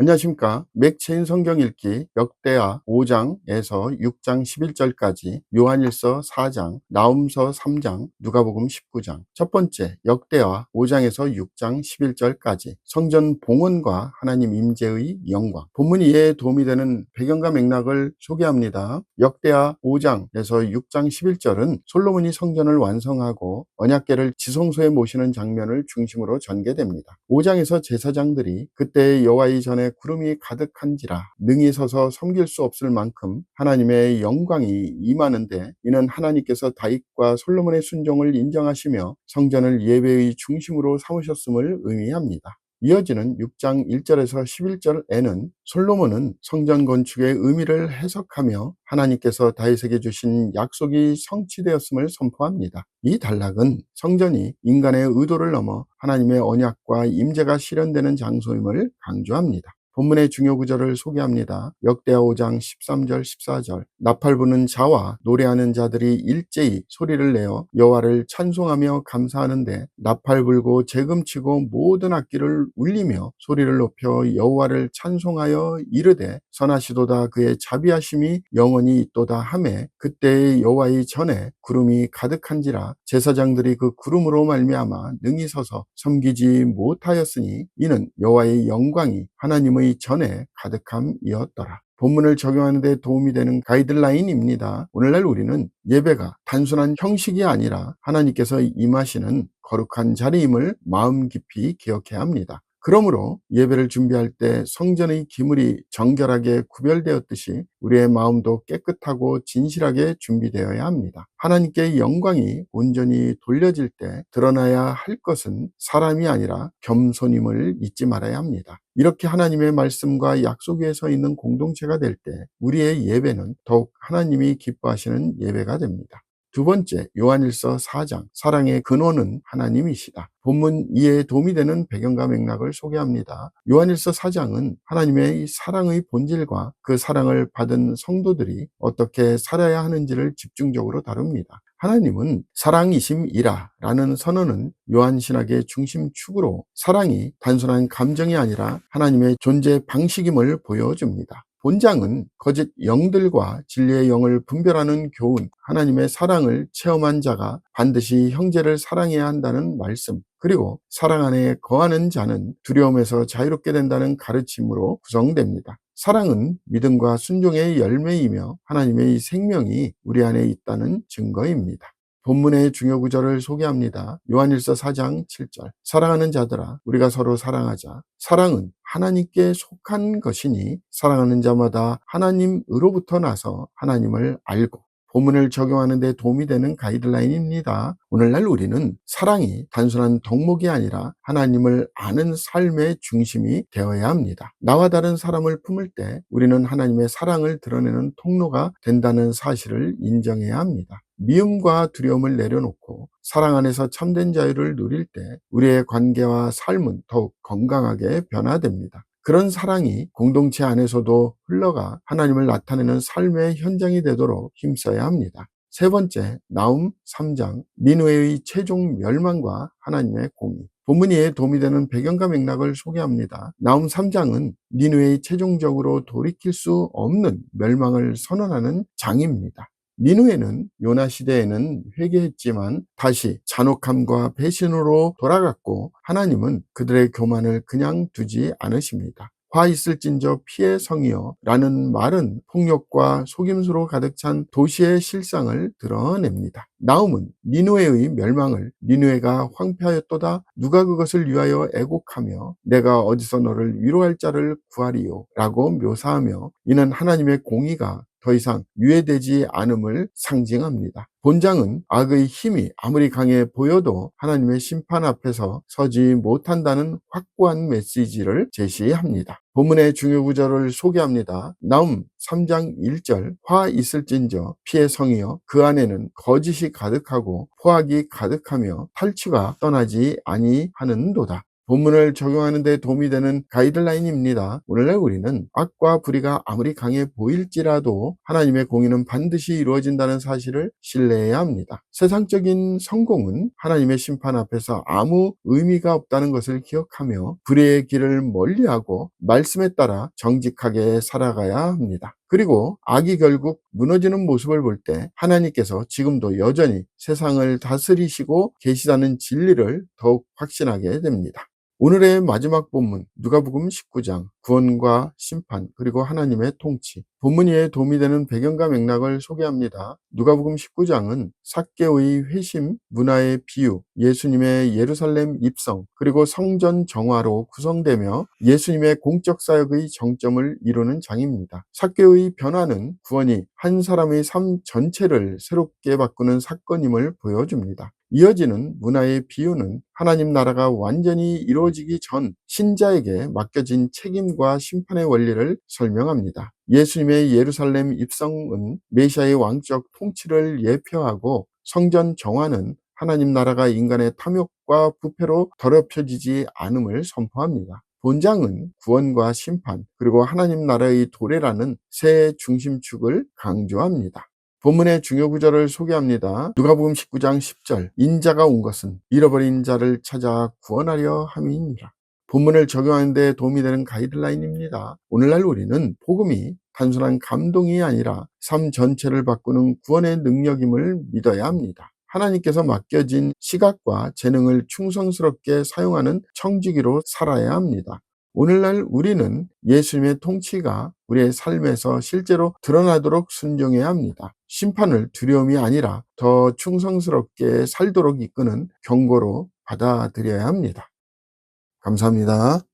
안녕하십니까. 맥체인 성경 읽기 역대하 5장에서 6장 11절까지, 요한일서 4장, 나훔서 3장, 누가복음 19장. 첫 번째, 역대하 5장에서 6장 11절까지 성전 봉헌과 하나님 임재의 영광. 본문 이해에 도움이 되는 배경과 맥락을 소개합니다. 역대하 5장에서 6장 11절은 솔로몬이 성전을 완성하고 언약궤를 지성소에 모시는 장면을 중심으로 전개됩니다. 5장에서 제사장들이 그때의 여호와의 전에 구름이 가득한지라 능히 서서 섬길 수 없을 만큼 하나님의 영광이 임하는데, 이는 하나님께서 다윗과 솔로몬의 순종을 인정하시며 성전을 예배의 중심으로 삼으셨음을 의미합니다. 이어지는 6장 1절에서 11절에는 솔로몬은 성전 건축의 의미를 해석하며 하나님께서 다윗에게 주신 약속이 성취되었음을 선포합니다. 이 단락은 성전이 인간의 의도를 넘어 하나님의 언약과 임재가 실현되는 장소임을 강조합니다. 본문의 중요 구절을 소개합니다. 역대하 5장 13절 14절. 나팔 부는 자와 노래하는 자들이 일제히 소리를 내어 여호와를 찬송하며 감사하는데, 나팔 불고 재금치고 모든 악기를 울리며 소리를 높여 여호와를 찬송하여 이르되, 선하시도다 그의 자비하심이 영원히 있도다 하매, 그때의 여호와의 전에 구름이 가득한지라 제사장들이 그 구름으로 말미암아 능히 서서 섬기지 못하였으니, 이는 여호와의 영광이 하나님의 전에 가득함이었더라. 본문을 적용하는 데 도움이 되는 가이드라인입니다. 오늘날 우리는 예배가 단순한 형식이 아니라 하나님께서 임하시는 거룩한 자리임을 마음 깊이 기억해야 합니다. 그러므로 예배를 준비할 때 성전의 기물이 정결하게 구별되었듯이 우리의 마음도 깨끗하고 진실하게 준비되어야 합니다. 하나님께 영광이 온전히 돌려질 때 드러나야 할 것은 사람이 아니라 겸손임을 잊지 말아야 합니다. 이렇게 하나님의 말씀과 약속 위에 서 있는 공동체가 될 때 우리의 예배는 더욱 하나님이 기뻐하시는 예배가 됩니다. 두 번째, 요한일서 4장, 사랑의 근원은 하나님이시다. 본문 이해에 도움이 되는 배경과 맥락을 소개합니다. 요한일서 4장은 하나님의 사랑의 본질과 그 사랑을 받은 성도들이 어떻게 살아야 하는지를 집중적으로 다룹니다. 하나님은 사랑이심이라 라는 선언은 요한신학의 중심축으로 사랑이 단순한 감정이 아니라 하나님의 존재 방식임을 보여줍니다. 본장은 거짓 영들과 진리의 영을 분별하는 교훈, 하나님의 사랑을 체험한 자가 반드시 형제를 사랑해야 한다는 말씀, 그리고 사랑 안에 거하는 자는 두려움에서 자유롭게 된다는 가르침으로 구성됩니다. 사랑은 믿음과 순종의 열매이며 하나님의 생명이 우리 안에 있다는 증거입니다. 본문의 중요 구절을 소개합니다. 요한일서 4장 7절. 사랑하는 자들아, 우리가 서로 사랑하자. 사랑은 하나님께 속한 것이니 사랑하는 자마다 하나님으로부터 나서 하나님을 알고. 본문을 적용하는 데 도움이 되는 가이드라인입니다. 오늘날 우리는 사랑이 단순한 덕목이 아니라 하나님을 아는 삶의 중심이 되어야 합니다. 나와 다른 사람을 품을 때 우리는 하나님의 사랑을 드러내는 통로가 된다는 사실을 인정해야 합니다. 미움과 두려움을 내려놓고 사랑 안에서 참된 자유를 누릴 때 우리의 관계와 삶은 더욱 건강하게 변화됩니다. 그런 사랑이 공동체 안에서도 흘러가 하나님을 나타내는 삶의 현장이 되도록 힘써야 합니다. 세 번째, 나훔 3장, 니느웨의 최종 멸망과 하나님의 공의. 본문에 도움이 되는 배경과 맥락을 소개합니다. 나훔 3장은 니느웨의 최종적으로 돌이킬 수 없는 멸망을 선언하는 장입니다. 니느웨는 요나 시대에는 회개했지만 다시 잔혹함과 배신으로 돌아갔고, 하나님은 그들의 교만을 그냥 두지 않으십니다. 화 있을진저 피의 성이여 라는 말은 폭력과 속임수로 가득 찬 도시의 실상을 드러냅니다. 나훔은 니느웨의 멸망을 니느웨가 황폐하였도다 누가 그것을 위하여 애곡하며 내가 어디서 너를 위로할 자를 구하리요 라고 묘사하며, 이는 하나님의 공의가 더 이상 유예되지 않음을 상징합니다. 본장은 악의 힘이 아무리 강해 보여도 하나님의 심판 앞에서 서지 못한다는 확고한 메시지를 제시합니다. 본문의 중요 구절을 소개합니다. 나훔 3장 1절, 화 있을진저 피의 성이여 그 안에는 거짓이 가득하고 포악이 가득하며 탈취가 떠나지 아니하는도다. 본문을 적용하는 데 도움이 되는 가이드라인입니다. 오늘날 우리는 악과 불의가 아무리 강해 보일지라도 하나님의 공의는 반드시 이루어진다는 사실을 신뢰해야 합니다. 세상적인 성공은 하나님의 심판 앞에서 아무 의미가 없다는 것을 기억하며 불의의 길을 멀리하고 말씀에 따라 정직하게 살아가야 합니다. 그리고 악이 결국 무너지는 모습을 볼 때 하나님께서 지금도 여전히 세상을 다스리시고 계시다는 진리를 더욱 확신하게 됩니다. 오늘의 마지막 본문 누가복음 19장 구원과 심판 그리고 하나님의 통치. 본문 이에 도움이 되는 배경과 맥락을 소개합니다. 누가복음 19장은 삭개오의 회심, 문화의 비유, 예수님의 예루살렘 입성 그리고 성전 정화로 구성되며 예수님의 공적 사역의 정점을 이루는 장입니다. 삭개오의 변화는 구원이 한 사람의 삶 전체를 새롭게 바꾸는 사건임을 보여줍니다. 이어지는 문화의 비유는 하나님 나라가 완전히 이루어지기 전 신자에게 맡겨진 책임과 심판의 원리를 설명합니다. 예수님의 예루살렘 입성은 메시아의 왕적 통치를 예표하고 성전 정화는 하나님 나라가 인간의 탐욕과 부패로 더럽혀지지 않음을 선포합니다. 본장은 구원과 심판 그리고 하나님 나라의 도래라는 세 중심축을 강조합니다. 본문의 중요 구절을 소개합니다. 누가복음 19장 10절 인자가 온 것은 잃어버린 자를 찾아 구원하려 함이니라. 본문을 적용하는 데 도움이 되는 가이드라인입니다. 오늘날 우리는 복음이 단순한 감동이 아니라 삶 전체를 바꾸는 구원의 능력임을 믿어야 합니다. 하나님께서 맡겨진 시각과 재능을 충성스럽게 사용하는 청지기로 살아야 합니다. 오늘날 우리는 예수님의 통치가 우리의 삶에서 실제로 드러나도록 순종해야 합니다. 심판을 두려움이 아니라 더 충성스럽게 살도록 이끄는 경고로 받아들여야 합니다. 감사합니다.